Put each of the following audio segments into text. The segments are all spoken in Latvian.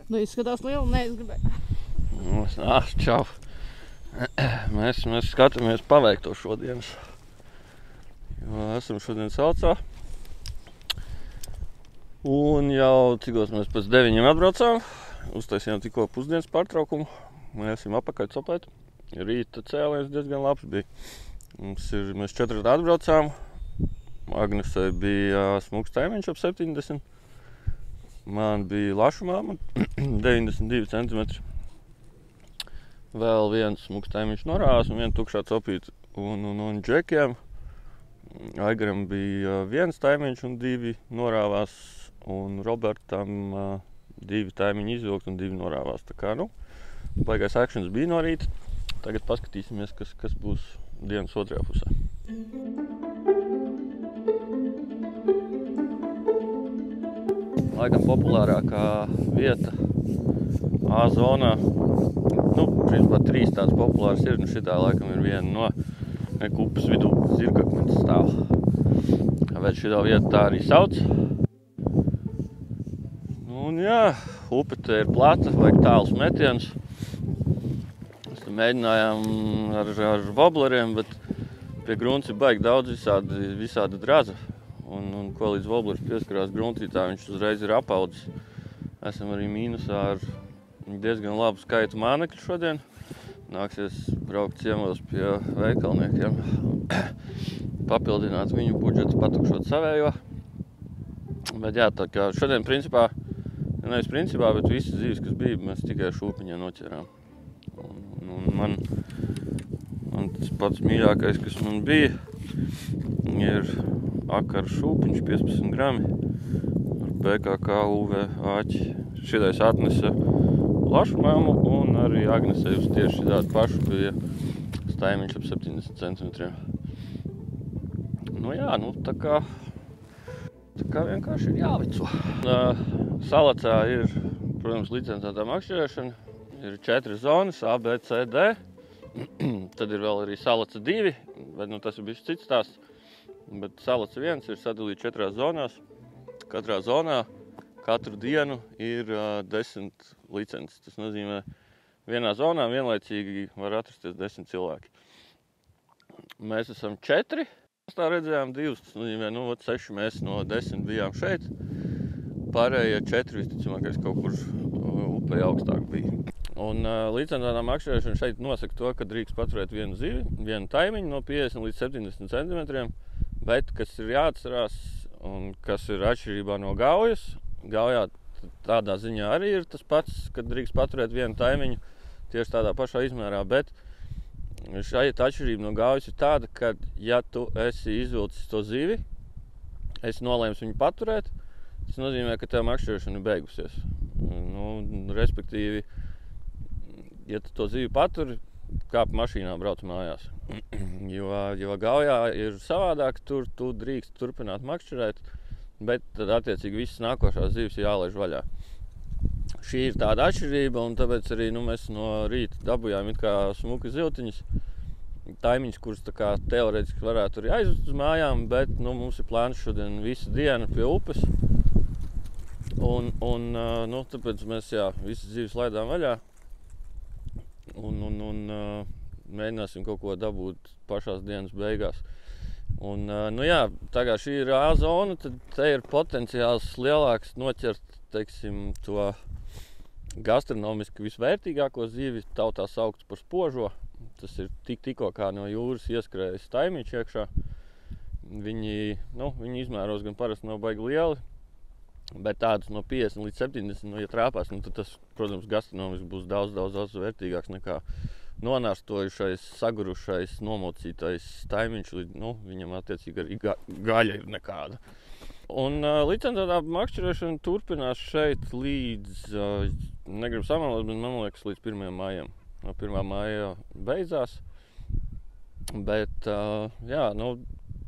Nu, izskatās liela, neizgribēju. Čau. Mēs skatāmies paveikto šodienas. Jo esam šodien Salcā. Un jau cikos mēs pēc 9 atbraucām. Uztaisījām tikko pusdienas pārtraukumu. Mēs esam apakaļ copēt. Rīta cēliens diezgan labs bija. Mēs 4 atbraucām. Agnesei bija smuks taimiņš ap 70. Man bija lašumā 92 cm. Vēl viens smuks taimiņš norāvās un viena tukšā copīta un džekiem. Aigaram bija viens taimiņš un 2 norāvās. Un Robertam 2 taimiņi izvilkt un 2 norāvās. Tā kā, baigais akšanas bija no rīta. Tagad paskatīsimies, kas būs dienas otrajā pusē. Laikam populārākā vieta A-zonā. Principā 3 tādas populāras ir. Šitā laikam ir viena no upes vidū Zirgakmeņas stāv. Vai šitā vieta tā arī sauc? Un jā, upe te ir plata, vajag tālus metienus. Mēs te mēģinājām ar wobleriem, bet pie grunts ir baigi daudz visāda draza. Un ko līdz woblers pieskarās gruntī, tā viņš uzreiz ir apaudzis. Esam arī mīnusā ar diezgan labu skaitu mānekļu šodien. Nāksies braukt ciemos pie veikalniekiem. Papildināt viņu budžetu, patukšot savējo. Bet jā, tā kā šodien principā, nevis principā, bet visas zivis, kas bija, mēs tikai šūpiņā noķerām. Un man tas pats mīļākais, kas man bija, ir akara šūpiņš 15 grami ar PKK UV āķi. Šitais atnesa lašumēmu un arī Agnesei uz tieši tādu pašu bija staimiņš ap 70 cm. Tā kā vienkārši ir jāvico. Salacā ir, protams, licencētā makšķerēšana. Ir 4 zonas, A, B, C, D. Tad ir vēl arī Salaca 2, bet tas ir bijis cits stāsts. Bet Salaca 1 ir sadalīta 4 zonās. Katrā zonā katru dienu ir 10 licences. Tas nozīmē, vienā zonā vienlaicīgi var atrasties 10 cilvēki. Mēs esam 4. Mēs tā redzējām 2. Tas nozīmē, 6 mēs no 10 bijām šeit. Pārējie 4 visticamākais kaut kur upei augstāk bija. Un licencētā makšķerēšana šeit nosaka to, ka drīkst paturēt vienu zivi, vienu taimiņu no 50 līdz 70 cm. Bet, kas ir jāatcerās un kas ir atšķirībā no gaujas, gaujā tādā ziņā arī ir tas pats, kad drīkst paturēt vienu taimiņu tieši tādā pašā izmērā, bet šeit atšķirība no gaujas ir tāda, ka ja tu esi izvilcis to zivi, esi nolēmis viņu paturēt, tas nozīmē, ka tev makšķerēšana ir beigusies. Respektīvi, ja tu to zivi paturi, kāp mašīnā brauc mājās. Jo gaujā ir savādāk, tur tu drīkst turpināt makšķerēt, bet tad attiecīgi visas nākošās zivis jālaiž vaļā. Šī ir tāda atšķirība, un tāpēc arī mēs no rīta dabujām it kā smuki ziltiņas, taimiņas, kuras tā kā teorētiski varētu arī aizvest uz mājām, bet mums ir plāns šodien visu dienu pie upes. Tāpēc mēs visas zivis laidām vaļā. Un mēģināsim kaut ko dabūt pašās dienas beigās. Tā kā šī ir A-zona, tad te ir potenciāls lielāks noķert, to gastronomiski visvērtīgāko zivi, tautā saukts par spožo. Tas ir tikko kā no jūras ieskrējis taimiņš iekšā. Viņi izmēros gan parasti nav baigi lieli, bet tādus no 50 līdz 70, ja trāpās, tad tas, protams, gastronomiski būs daudz vērtīgāks nekā nonārstojušais, sagurušais, nomocītais taimiņš. Viņam attiecīgi arī gaļa ir nekāda. Un licencētā makšķerēšana turpinās šeit līdz, negribu samalot, bet man liekas līdz 1. maijam. No 1. maija beidzās. Bet,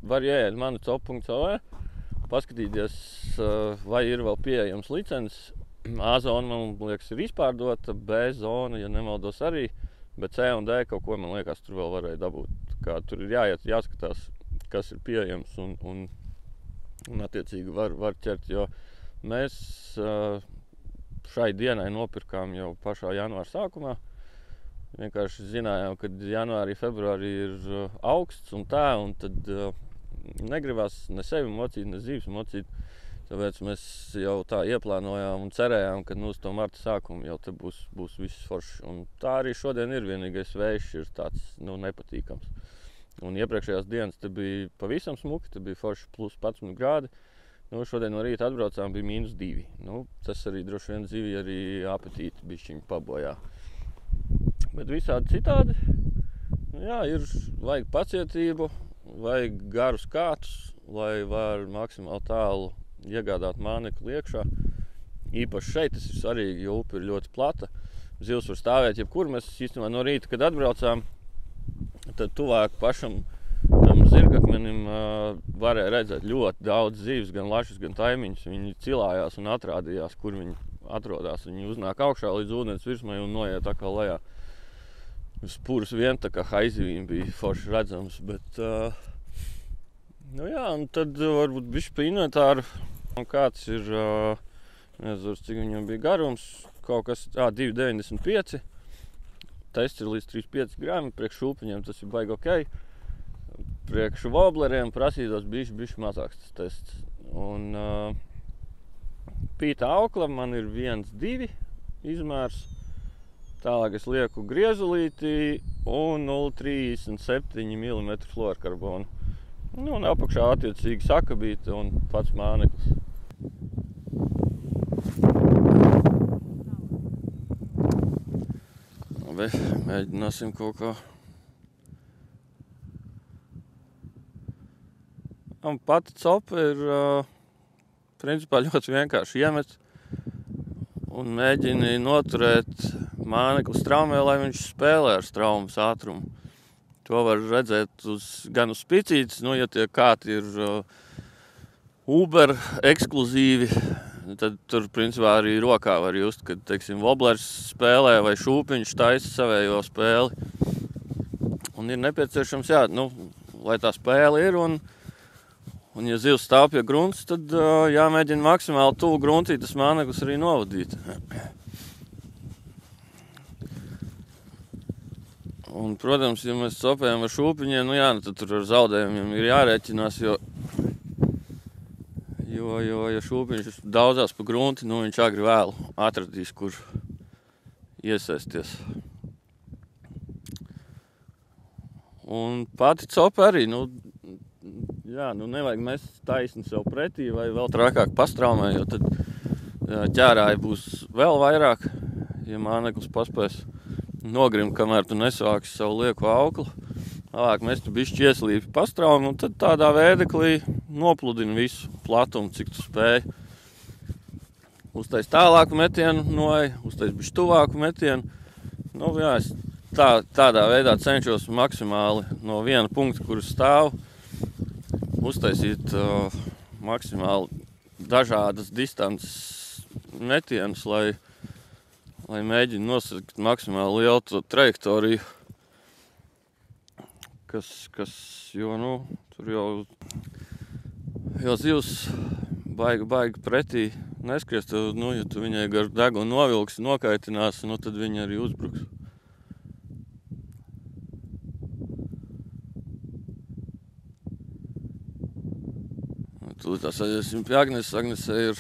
var ieiet mani cop.lv, paskatīties, vai ir vēl pieejams licences. A-zona, man liekas, ir izpārdota, B-zona, ja nemaldos arī, bet C un D kaut ko, man liekas, tur vēl varēja dabūt. Kā tur ir jāskatās, kas ir pieejams un attiecīgi var ķert, jo mēs šai dienai nopirkām jau pašā janvāra sākumā. Vienkārši zinājām, ka janvārī, februārī ir augsts un tā, un tad negribās ne sevi mocīt, ne zīves mocīt. Tāpēc mēs jau tā ieplānojām un cerējām, ka uz to marta sākumu jau te būs viss forši. Un tā arī šodien ir. Vienīgais vējš ir tāds nepatīkams. Un iepriekšējās dienas te bija pavisam smuki, te bija forši plus 11 grādi. Šodien no rīta atbraucām, bija -2. Tas arī droši vien zivi arī apetīti bišķiņi pabojā. Bet visādi citādi, vajag pacietību, vajag garus kātus, lai var maksimāli tālu iegādāt mānekli iekšā. Īpaši šeit tas ir svarīgi, jo upe ir ļoti plata. Zivs var stāvēt jebkur. Mēs īstenībā no rīta, kad atbraucām, tad tuvāk pašam tam zirgakmenim varēja redzēt ļoti daudz zivs, gan lašas, gan taimiņus. Viņi cilājās un atrādījās, kur viņi atrodas. Viņi uznāk augšā līdz ūdens virsmai un noiet atkal lejā. Spurs vien tā kā haizivīm bija forši redzams, bet un tad varbūt bišķi pa inventāru. Kāds ir, nezinu, cik viņam bija garums, kaut kas 2,95. Tests ir līdz 35 grami, priekš šūpiņiem tas ir baigi ok. Priekš wobleriem prasītos bišķi mazāks tas tests. Un pīta aukla man ir 1,2 izmērs. Tālāk es lieku griezulīti un 0,37 mm fluorkarbonu. Un apakšā attiecīgi sakabīte un pats māneklis. Labi, mēģināsim kaut kā. Un pati copa ir principā ļoti vienkārši iemet un mēģini noturēt mānekli straumē, lai viņš spēlē ar straumes ātrumu. To var redzēt gan uz spicītes, ja tie kāti ir Uber ekskluzīvi, tad tur principā arī rokā var just, kad, teiksim, woblers spēlē vai šūpiņš taisa savējo spēli. Un ir nepieciešams, lai tā spēle ir, un ja zivs stāv pie grunts, tad jāmēģina maksimāli tuvu gruntī tas māneklis arī novadīt. Un, protams, ja mēs copējam ar šūpiņiem, tad tur ar zaudējumiem ir jārēķinās, jo šūpiņš daudzās pa grunti, viņš agri vēlu atradīs, kur iesaisties. Un pati copa arī, nevajag mest taisni sev pretī vai vēl trakāk pastraumē, jo tad ķērāji būs vēl vairāk, ja māneklis paspēs nogrimt, kamēr tu nesvāksi savu lieku auklu. Tālāk mēs tu bišķi ieslīpi pastraumu un tad tādā veideklī nopludini visu platumu, cik tu spēj. Uztais tālāku metienu noej, uztais bišķi tuvāku metienu. Es tādā veidā cenšos maksimāli no viena punkta, kur stāv, uztaisīt maksimāli dažādas distances metienus, lai mēģina nosakt maksimāli lielu to trajektoriju, tur jau zivs baigi pretī neskries, ja tu viņai gar degunu novilksi, nokaitinās, tad viņa arī uzbruks. Tūlīt aiziesim pie Agneses. Agnesē ir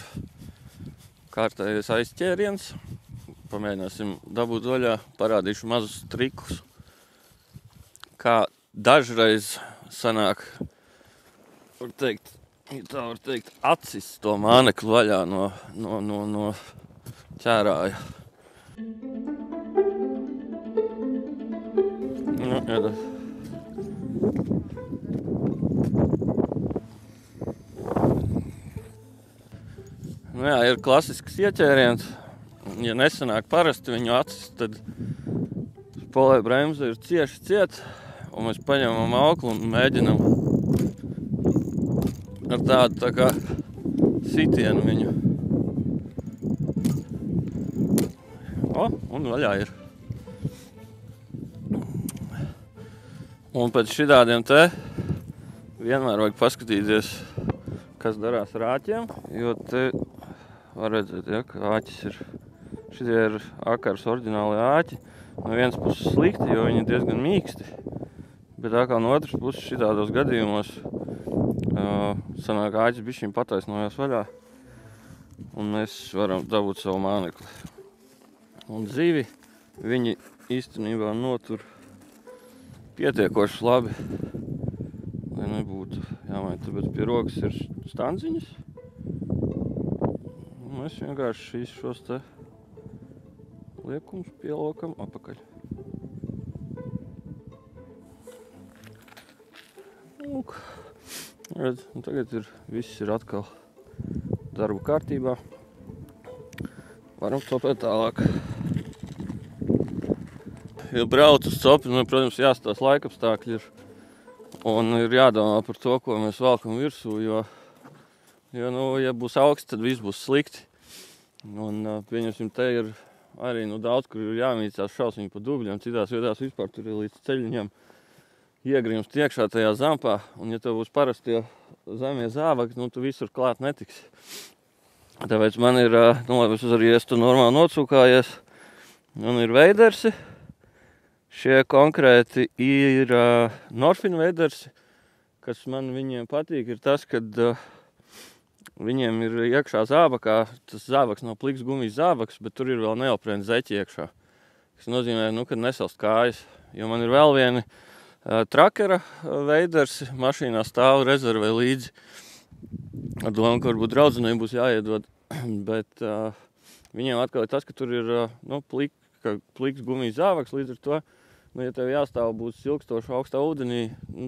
kārtējais aizķēriens. Pamēģināsim dabūt vaļā, parādīšu mazus trikus, kā dažreiz sanāk, var teikt, acis to mānekli vaļā no ķērāja. Ir klasisks ieķēriens. Ja nesanāk parasti viņu acis, tad spolē bremze ir cieši ciet, un mēs paņemam auklu un mēģinam ar tādu tā kā sitienu viņu. Un vaļā ir. Un pēc šitādiem te vienmēr vajag paskatīties, kas darās ar āķiem, jo te var redzēt, ka āķis ir Šitie ir Akars oriģināli āķi. No vienas puses slikti, jo viņi ir diezgan mīksti. Bet atkal no otras puses šitādos gadījumos sanāk āķis bišķiņ pataisnojās vaļā. Un mēs varam dabūt savu mānekli. Un zivi viņi īstenībā notur pietiekoši labi, lai nebūtu jāmaina. Tāpēc pie rokas ir stanziņas. Un mēs vienkārši šos te liekumus pielokam apakaļ. Redz, un tagad viss ir atkal darba kārtībā. Varam copēt tālāk. Ja brauc uz copi, protams, jāstās laikapstākļi ir. Un ir jādomā par to, ko mēs valkam virsū, jo ja būs augsts, tad viss būs slikti. Un, pieņemsim, te ir arī daudz, kur ir jāmīcās šausmiņi pa dubļiem. Citās vietās vispār tur ir līdz ceļiņam iegrimst iekšā tajā zampā. Un, ja tev būs parastie zemie zābaki, tu visur klāt netiksi. Tāpēc man ir, arī es tu normāli nocūkājies, man ir veidersi. Šie konkrēti ir Norfina veidersi, kas man viņiem patīk, ir tas, kad viņiem ir iekšā zābakā, tas zābaks nav pliks gumijas zābaks, bet tur ir vēl neoprēna zeķi iekšā. Tas nozīmē, kad nesalst kājas, jo man ir vēl vieni trakera veidersi, mašīnā stāv rezervē līdzi. Ar domu, ka varbūt draudzenei būs jāiedod, bet viņiem atkal ir tas, ka tur ir pliks gumijas zābaks, līdz ar to, ja tev jāstāv būs ilgstoši augstā ūdenī,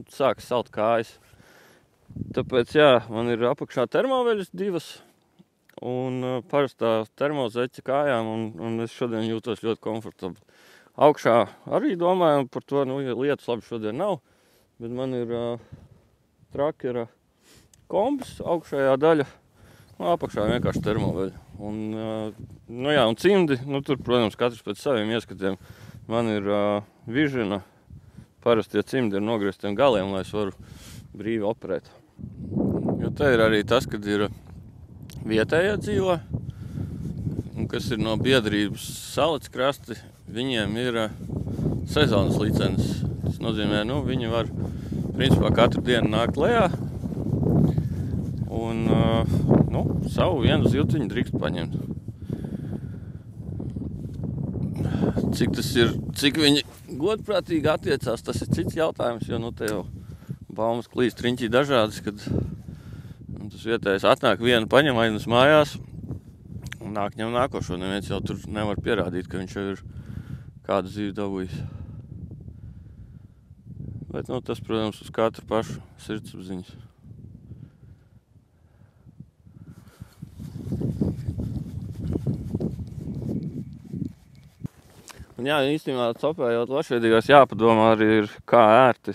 sāks salt kājas. Tāpēc, man ir apakšā termoveļas divas un parastā termozeķa kājām, un es šodien jūtos ļoti komfortabli. Augšā arī domājam par to, lietas labi šodien nav, bet man ir trakera kombis augšējā daļa, apakšā vienkārši termoveļa. Un cimdi, tur, protams, katrs pēc saviem ieskatiem. Man ir Vižina, parastie cimdi ar nogrieztiem galiem, lai es varu brīvi operēt. Jo te ir arī tas, kad ir vietējie dzīvo, kas ir no biedrības Salacis krasti, viņiem ir sezonas licences. Tas nozīmē, viņi var principā katru dienu nākt lejā un savu vienu zivtiņu drīkst paņemt. Cik viņi godprātīgi attiecās, tas ir cits jautājums, jo te jau baumas klīst riņķī dažādas, kad tas vietējais atnāk vienu paņem aiznes mājās un nāk ņem nākošo. Neviens jau tur nevar pierādīt, ka viņš jau ir kādu zīvi dabūjis. Bet tas, protams, uz katru pašu sirdsapziņas. Un īstenībā copējot lašveidīgās jāpadomā arī ir kā ērti.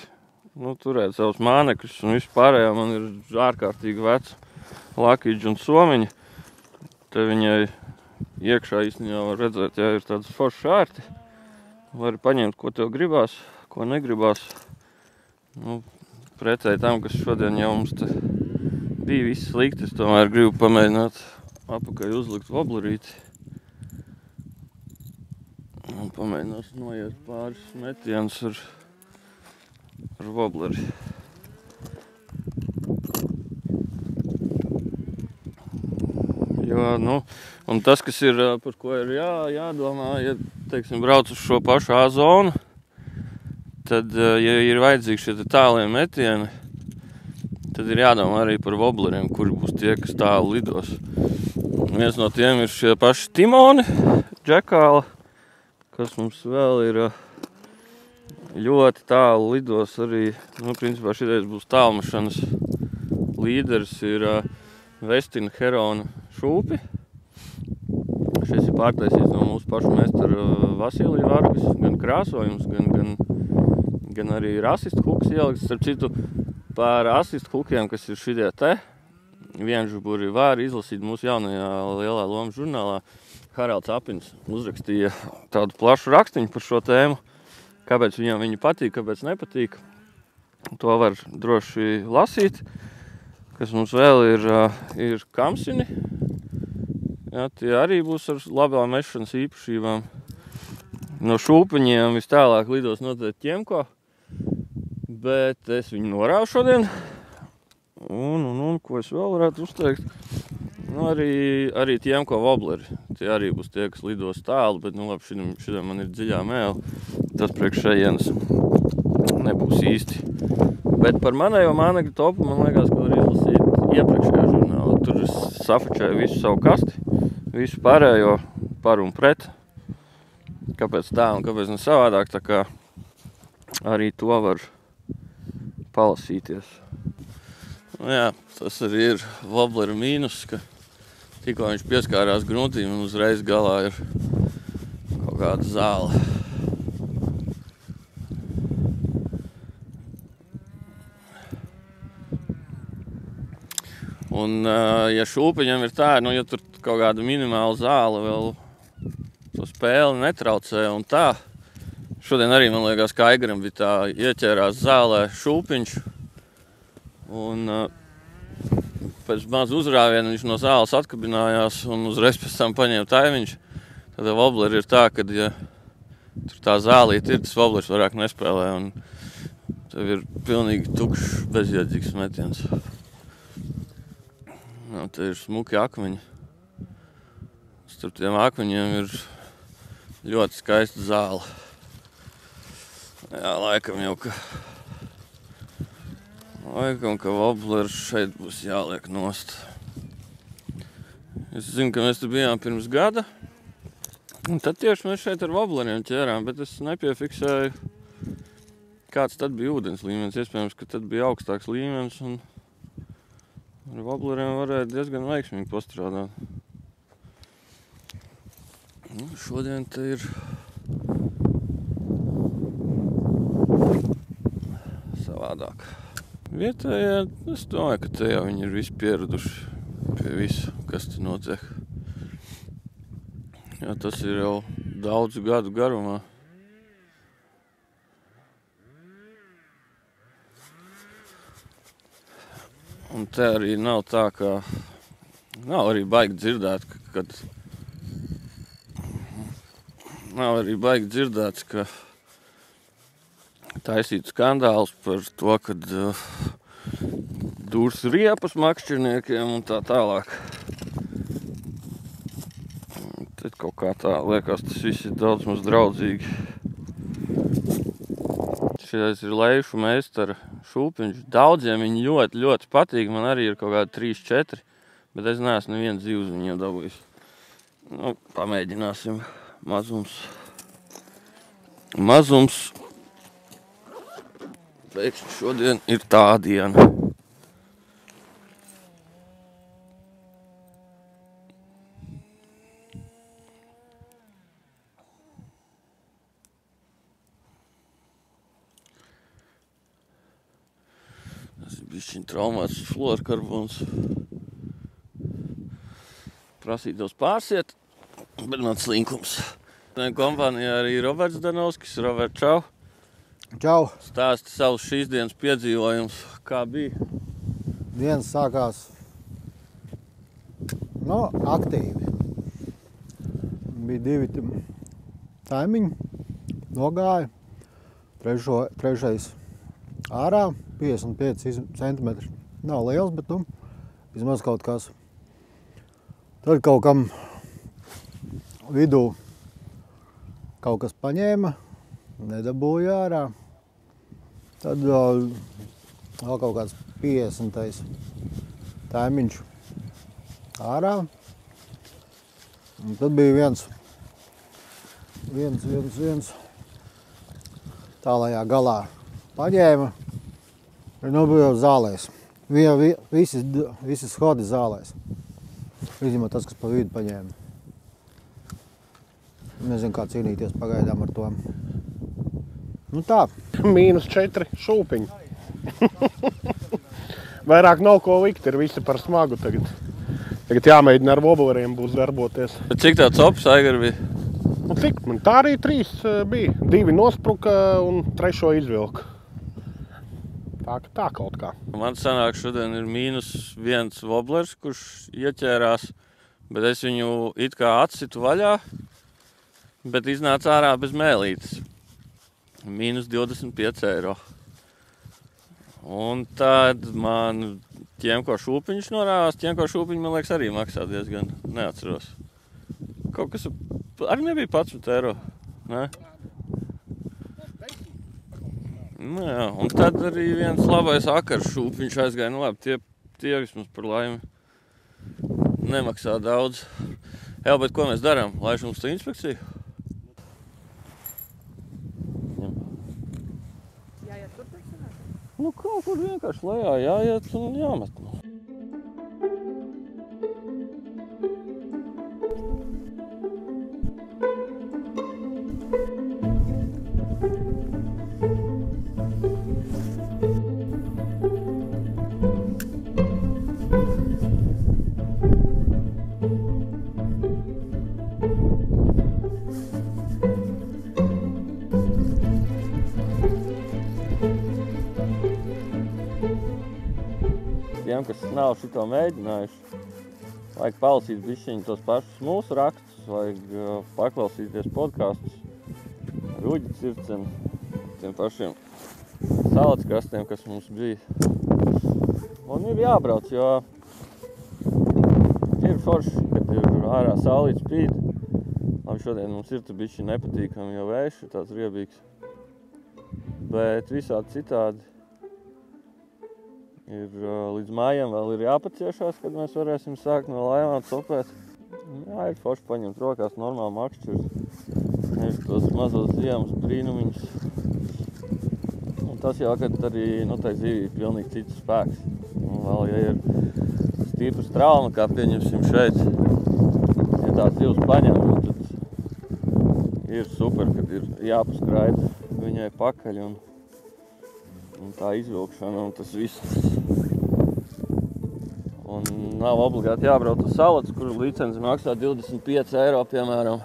Turēt savus mānekļus un vispārējā man ir ārkārtīgi veca lakīģi un somiņi. Te viņai iekšā īstenībā var redzēt, ir tāds foršs ērti. Vari paņemt, ko tev gribās, ko negribās. Pretēji tam, kas šodien jau mums te bija viss slikti, es tomēr gribu pamēģināt apakaļ uzlikt woblerīti. Un pamēģinās noiet pāris metienus ar wobleri. Jo, un tas, kas ir, par ko ir jādomā, ja, teiksim, brauc uz šo pašu A zonu, tad, ja ir vajadzīgi šie tālie metieni, tad ir jādomā arī par wobleriem, kuri būs tie, kas tālu lidos. Viens no tiem ir šie paši timoni, džekāla, kas mums vēl ir ļoti tālu lidos arī, principā šitais būs tālmešanas līderis, ir Vestina Herona šūpi. Šis ir pārtaisīts no mūsu pašu meistara Vasilija Vargas, gan krāsojums, gan arī ir asistu huks ielikts. Starp citu, par asistu hukiem, kas ir šitie te, vienžuburi var izlasīt mūsu jaunajā lielā lomas žurnālā. Haralds Apins uzrakstīja tādu plašu rakstiņu par šo tēmu, kāpēc viņam viņi patīk, kāpēc nepatīk. To var droši lasīt. Kas mums vēl ir kamsini. Jā, tie arī būs ar labām mešanas īpašībām. No šūpiņiem vis tālāk lidos noteikti ķemko, bet es viņu norāvu šodien. Un ko es vēl varētu uzteikt? Nu, arī ķemko wobleri. Tie arī būs tie, kas lidos tālu, bet nu labi, šitiem man ir dziļā mēle. Tas priekš šejienes nebūs īsti. Bet par manējo mānekļu topu, man liekas, ko var izlasīt iepriekšējā žurnālā. Tur es safačēju visu savu kasti, visu pārējo par un pret. Kāpēc tā un kāpēc ne savādāk, tā kā arī to var palasīties. Nu jā, tas arī ir woblera mīnus, ka tikko viņš pieskārās gruntīm un uzreiz galā ir kaut kāda zāle. Un, ja šūpiņam ir tā, nu, ja tur kaut kāda minimāla zāle vēl to spēli netraucē un tā, šodien arī, man liekas, ka Aigaram bija tā ieķērās zālē šūpiņš un pēc maz uzrāviena viņš no zāles atkabinājās un uzreiz pēc tam paņēma taimiņš. Tad wobleri ir tā, ka, ja tur tā zālīt ir, tas woblers vairāk nespēlē un tev ir pilnīgi tukšs, bezjēdzīgs metiens. Nu, te ir smuki akmeņi. Starp tiem akmeņiem ir ļoti skaista zāle. Jā, laikam, ka woblers šeit būs jāliek nost. Es zinu, ka mēs te bijām pirms gada. Un tad tieši mēs šeit ar wobleriem ķērām, bet es nepiefiksēju, kāds tad bija ūdens līmenis. Iespējams, ka tad bija augstāks līmenis un ar wobleriem varēja diezgan veiksmīgi pastrādāt. Nu, šodien te ir savādāk. Vietējie, es domāju, ka te jau viņi ir visi pieraduši pie visu, kas te notiek. Jā, tas ir jau daudzu gadu garumā. Un te arī nav tā, ka nav arī baigi dzirdēt, ka taisīt skandāls par to, kad dūrs riepas makšķerniekiem un tā tālāk. Tad kaut kā tā liekas, tas viss ir daudz maz draudzīgi. Šitais ir Leišu meistara šūpiņš. Daudziem viņi ļoti, ļoti patīk. Man arī ir kaut kādi 3-4, bet es neesmu nevienu dzīvi viņiem dabūjis. Nu, pamēģināsim. Mazums. Pēkšņi šodien ir tā diena. Tas ir bišķiņ traumēts fluorkarbons. Prasītos pārsiet, bet man slinkums. Kompānijā arī Roberts Danovskis. Robert, čau! Čau! Stāsti savus šīs dienas piedzīvojumus. Kā bija? Dienas sākās aktīvi. Bija 2 taimiņi, nogāja. Trešais ārā, 55 centimetri. Nav liels, bet vismaz kaut kas. Tad kaut kam vidū kaut kas paņēma, nedabūja ārā. Tad vēl kaut kāds 50. taimiņš ārā. Un tad bija viens tālajā galā paņēma. Bija jau zālēs. Visi schodi zālēs. Izņemot tas, kas pa vidu paņēma. Nezinu, kā cīnīties pagaidām ar to. Nu tā. -4 šūpiņi. Vairāk nav ko likt, ir visi par smagu tagad. Tagad jāmēģina ar wobleriem būs darboties. Bet cik tāds ops Aigar bija? Nu cik? Man tā arī 3 bija. 2 nospruka un 3 izvilka. Tā kaut kā. Man sanāk šodien ir -1 woblers, kurš ieķērās, bet es viņu it kā atsitu vaļā, bet iznāca ārā bez mēlītes. Mīnus 25 eiro. Un tad man ķemko šūpiņš norāvās. Ķemko šūpiņš, man liekas, arī maksā diezgan, neatceros. Kaut kas arī nebija 11 eiro, ne? Nu jā, un tad arī viens labais akars šūpiņš aizgāja. Nu labi, tie vismaz par laimi nemaksā daudz. Jā, bet ko mēs darām? Laišam uz inspekciju? Jāiet tur priekšā? Nu kaut kur vienkārši lejā jāiet un jāmet. Tiem, kas nav šito mēģinājuši, vajag palasīt bišķiņi tos pašus mūsu rakstus, vajag paklausīties podkastus ar Uģi Circenu, tiem pašiem salats krastiem, kas mums bija. Un ir jābrauc, jo ir forši, kad ir ārā saulīt spīd. Labi, šodien mums ir tu bišķi nepatīkami, jo vējš ir tāds riebīgs. Bet visādi citādi ir līdz mājām vēl ir jāpaciešās, kad mēs varēsim sākt no laivām copēt. Jā, ir forši paņemt rokās normāli makšķurs, nevis tos mazos ziemas brīnumiņus. Un tas jau, kad arī, tai zivī ir pilnīgi cits spēks. Un vēl, ja ir stiprs trauma, kā pieņemsim šeit, ja tāds zivs paņem, tad ir super, kad ir jāpaskraida viņai pakaļ un tā izvilkšana un tas viss. Un nav obligāti jābrauc uz salats, kur licenci maksā 25 eiro, piemēram.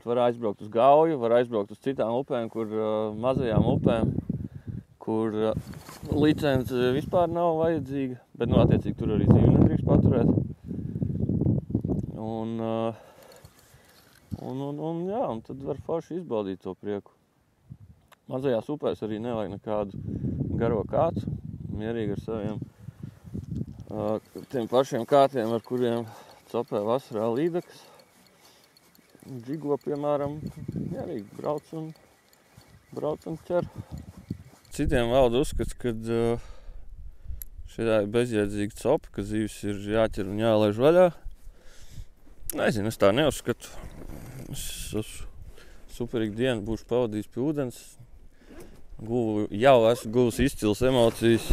Var aizbraukt uz Gauju, var aizbraukt uz citām upēm, mazajām upēm, kur licence vispār nav vajadzīga, bet, attiecīgi, tur arī zīvi nedrīkst paturēt. Un tad var forši izbaudīt to prieku. Mazajās upēs arī nevajag nekādu garo kātu, mierīgi ar saviem tiem pašiem kātiem, ar kuriem copē vasarā līdekas. Džigo, piemēram, mierīgi brauc un ķer. Citiem valda uzskats, ka šitā ir bezjēdzīga copa, ka zīvis ir jāķer un jālaiž vaļā. Nezinu, es tā neuzskatu. Es superīgi dienu būšu pavadījis pie ūdens. Jau esmu guvis izcils emocijas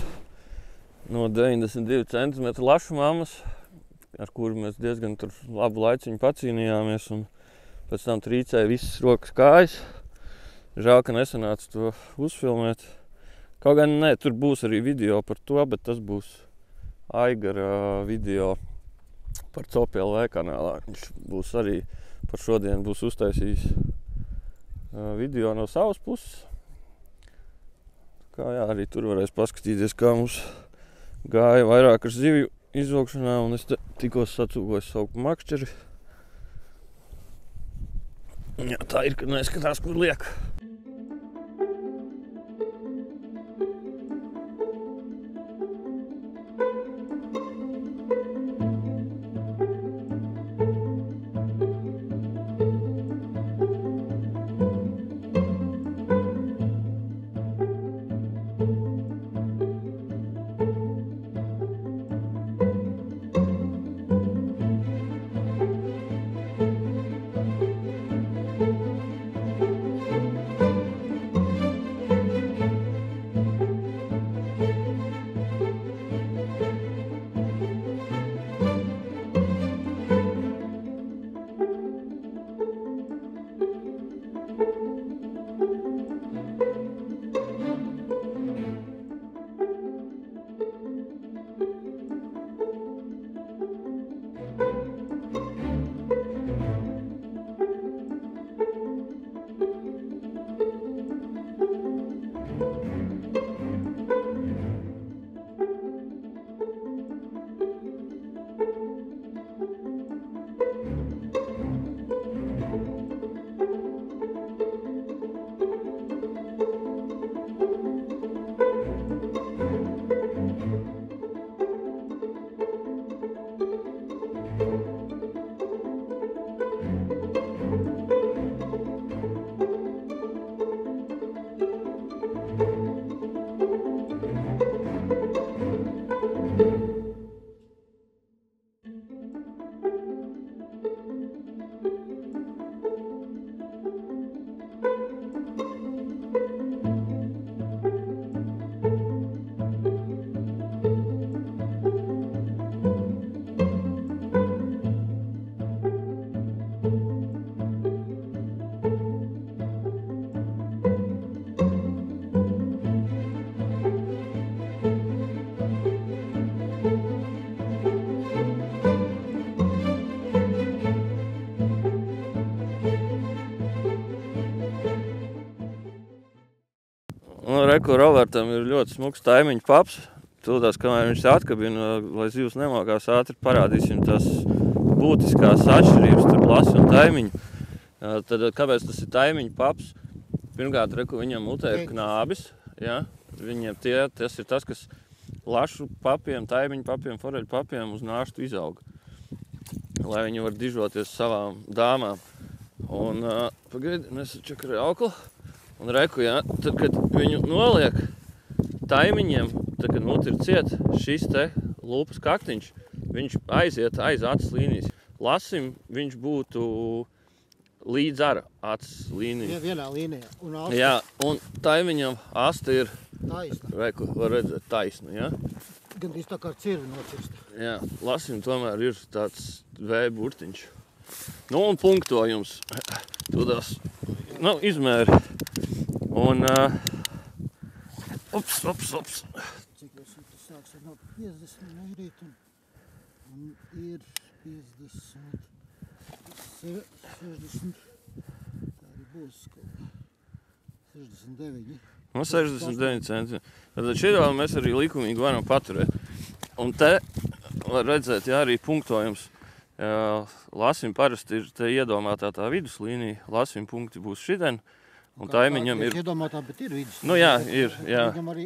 no 92 cm lašu mammas, ar kuru mēs diezgan tur labu laiciņu pacīnījāmies un pēc tam trīcēja visas rokas kājas. Žēl, ka nesanāca to uzfilmēt. Kaut gan ne, tur būs arī video par to, bet tas būs Aigara video par COP.LV kanālā. Viņš būs arī par šodien būs uztaisījis video no savas puses. Jā, arī tur varēs paskatīties, kā mums gāja vairāk ar zivju izvilkšanā, un es tikko sacūkoju savu makšķeri. Jā, tā ir, kad neskatās, kur liek. Reku Robertam ir ļoti smuks taimiņu paps. Tūdās, kamēr viņš atkabina, lai zivs nemākās ātri, parādīsim tās būtiskās atšķirības starp lasi un taimiņu. Tad, kāpēc tas ir taimiņu paps? Pirmkārt, reku, viņam mutē ir knābis. Ja? Viņiem tas ir tas, kas lašu papiem, taimiņu papiem, foreļu papiem uz nāštu izaug. Lai viņi var dižoties savām dāmām. Un pagaidi, nesačakarēju auklu. Un reku, ja, tad, kad viņu noliek taimiņiem, tad, kad mut ir ciet šis te lūpas kaktiņš, viņš aiziet aiz acis līnijas. Lasim, viņš būtu līdz ar acis līniju. Vienā līnijā. Un asta. Jā, un taimiņam asta ir, Taisna. reku, var redzēt, taisna, ja? Gandrīz tā kā cirvi nocirst. Jā, lasim tomēr ir tāds V burtiņš. Nu, un punktojums. Tūdās, nu, izmēri. Un, ups. Cik tas sāks no 50 negrīt un ir 50, 60, tā arī būs 69. Nu, 69 centi. Tad šito mēs arī likumīgi varam paturēt. Un te var redzēt, jā, arī punktojums. Lasim parasti ir te iedomātā tā viduslīnija. Lasim punkti būs šitien. Un taimiņam ir... Iedomātā, bet ir vidus. Nu jā, ir, jā. Viņam arī...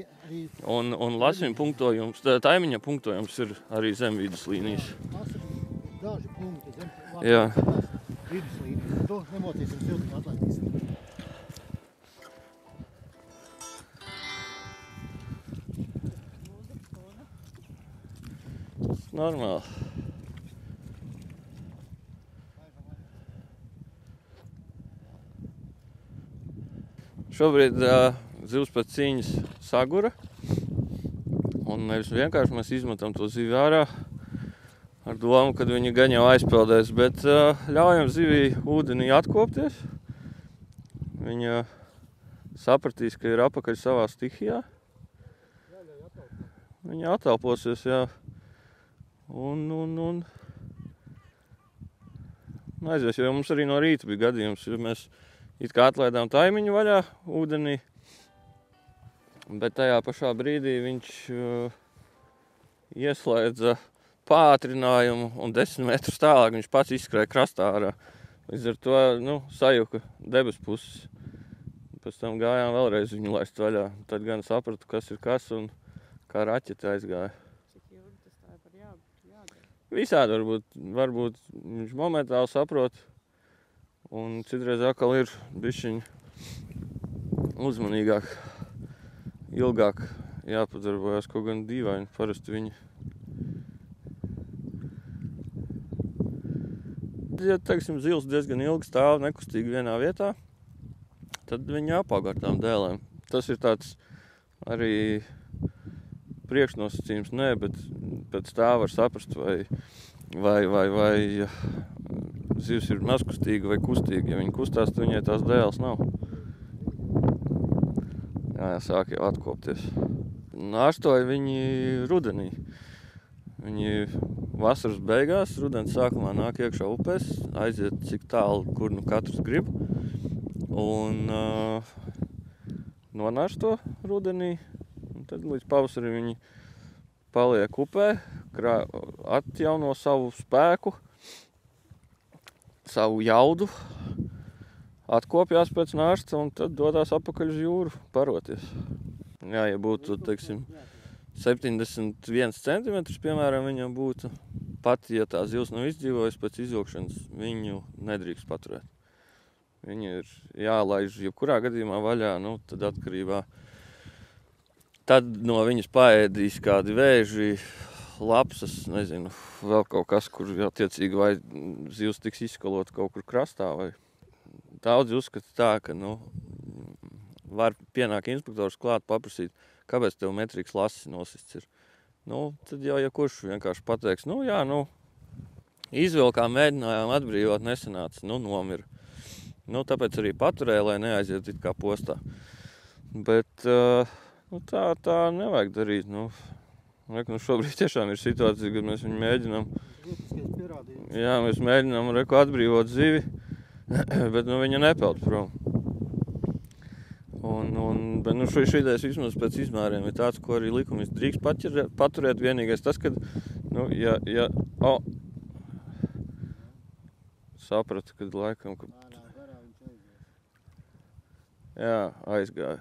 Un lasim punktojums, taimiņa punktojums ir arī zem viduslīnijas. Daži punkti zem Jā. viduslīnijas. To nemocīsim, siltiņu atlaidīsim. Normāli. Šobrīd zivs pēc cīņas sagura. Un nevis vienkārši mēs izmetam to zivi ārā ar domu, kad viņi gan jau aizpeldēs, bet ļaujam zivī ūdenī atkopties. Viņa sapratīs, ka ir apakaļ savā stihijā. Viņa atalposies, jā. Un aizies, jo mums arī no rīta bija gadījums, jo mēs it kā atlaidām taimiņu vaļā ūdenī, bet tajā pašā brīdī viņš ieslēdza pātrinājumu un 10 metrus tālāk viņš pats izskrēja krastā ārā. Līdz ar to, nu, sajuka debes puses. Pēc tam gājām vēlreiz viņu laist vaļā. Tad gan sapratu, kas ir kas un kā raķete aizgāja. Cik ilgi tas tā par jādara? Visādi varbūt viņš momentāli saprot. Un citreiz atkal ir bišķiņ uzmanīgāk, ilgāk jāpadarbojas, kaut gan dīvaini parasti viņi. Ja, teiksim, zivs diezgan ilgi stāv nekustīgi vienā vietā, tad viņi jāpaug ar tām dēlēm. Tas ir tāds arī priekšnosacījums, bet pēc tā var saprast, vai zivs ir mazkustīga vai kustīga. Ja viņi kustās, tad viņai tās dēles nav. Jā, sāk jau atkopties. Nāštoja viņi rudenī. Viņi vasaras beigās, rudens sākumā nāk iekšā upēs, aiziet cik tālu, kur nu katrs grib. Un nonāšto rudenī. Un tad līdz pavasarī viņi paliek upē, atjauno savu spēku, savu jaudu, atkopjās pēc nāštas un tad dodās apakaļ uz jūru paroties. Jā, ja būtu, teiksim, 71 centimetrus, piemēram, viņam būtu, pat ja tā zivs nav izdzīvojusi pēc izvilkšanas, viņu nedrīkst paturēt. Viņi ir jālaiž jebkurā gadījumā vaļā, nu, tad atkarībā. Tad no viņas paēdīs kādi vēži, lapsas, nezinu, vēl kaut kas, kur attiecīgi vai zivs tiks izskalot kaut kur krastā. Vai. Daudzi uzskata tā, ka, nu, var pienāk inspektors klāt paprasīt, kāpēc tev metrīgs lasis nosists ir. Nu, tad jau, ja kurš vienkārši pateiks, nu jā, nu, izvilkām, mēģinājām atbrīvot, nesanāca, nu, nomira. Nu, tāpēc arī paturēja, lai neaiziet it kā postā. Bet, nu, tā nevajag darīt, nu. Nu, šobrīd tiešām ir situācija, kad mēs viņu mēģinām, jā, mēs mēģinām atbrīvot zivi, bet, nu, viņa nepeld prom. Bet nu šitais vismaz pēc izmēriem ir tāds, ko arī likumis drīkst paturēt. Vienīgais tas, kad, nu, sapratu, kad laikam, jā, aizgāja.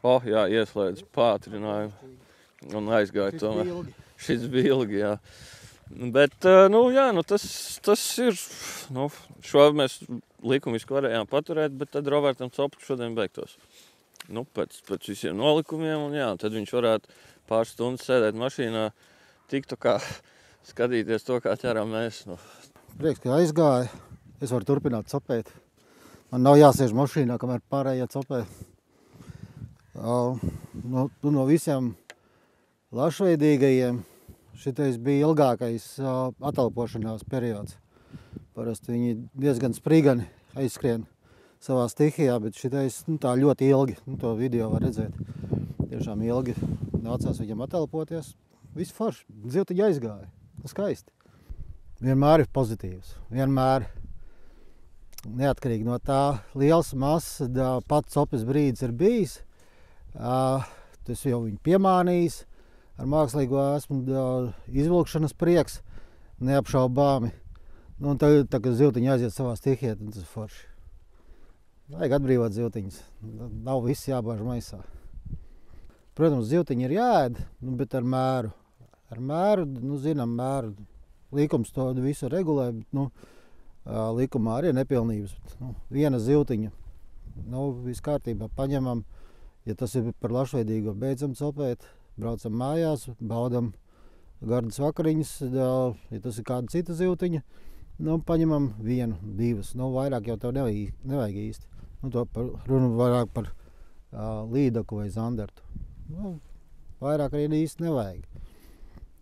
Jā, ieslēdz pātrinājumu un aizgāja tomēr. Šis bija ilgi, jā. Bet, tas ir, šo mēs likumiski varējām paturēt, bet tad Robertam Copram šodien beigtos. Pēc visiem nolikumiem, un jā, tad viņš varētu pāris stundas sēdēt mašīnā, tiktu kā skatīties to, kā ķeram mēs. Prieks, ka aizgāja. Es varu turpināt copēt. Man nav jāsēž mašīnā, kamēr pārējie copē. No visiem lašveidīgajiem šitais bija ilgākais atelpošanās periods. Parasti viņi diezgan sprigani aizskrien savā stihijā, bet šitais tā ļoti ilgi, to video var redzēt. Tiešām ilgi nācās viņam atelpoties. Viss forši, zivtiņi aizgāja, skaisti. Vienmēr ir pozitīvs, vienmēr neatkarīgi no tā liels masas, pats copes brīdis ir bijis. Tas jau viņu piemānījis, ar mākslīgo esmu izvilkšanas prieks, neapšaubāmi. Un tagad, kad zivtiņi aiziet savā stihijā, tas ir forši. Vajag atbrīvot zivtiņus, nav viss jābāž maisā. Protams, zivtiņi ir jāēd, bet ar mēru. Ar mēru, zinām mēru. Likums to visu regulē, bet, likumā arī ir nepilnības. Viena zivtiņa, viss kārtībā, paņemam. Ja tas ir par lašveidīgo, beidzam copēt, braucam mājās, baudam gardas vakariņas. Ja tas ir kāda cita zivtiņa, paņemam vienu, divas. Vairāk jau tev nevajag īsti. To runa vairāk par līdaku vai zandartu. Vairāk arī īsti nevajag.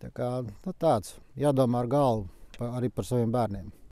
Tā kā tāds jādomā ar galvu arī par saviem bērniem.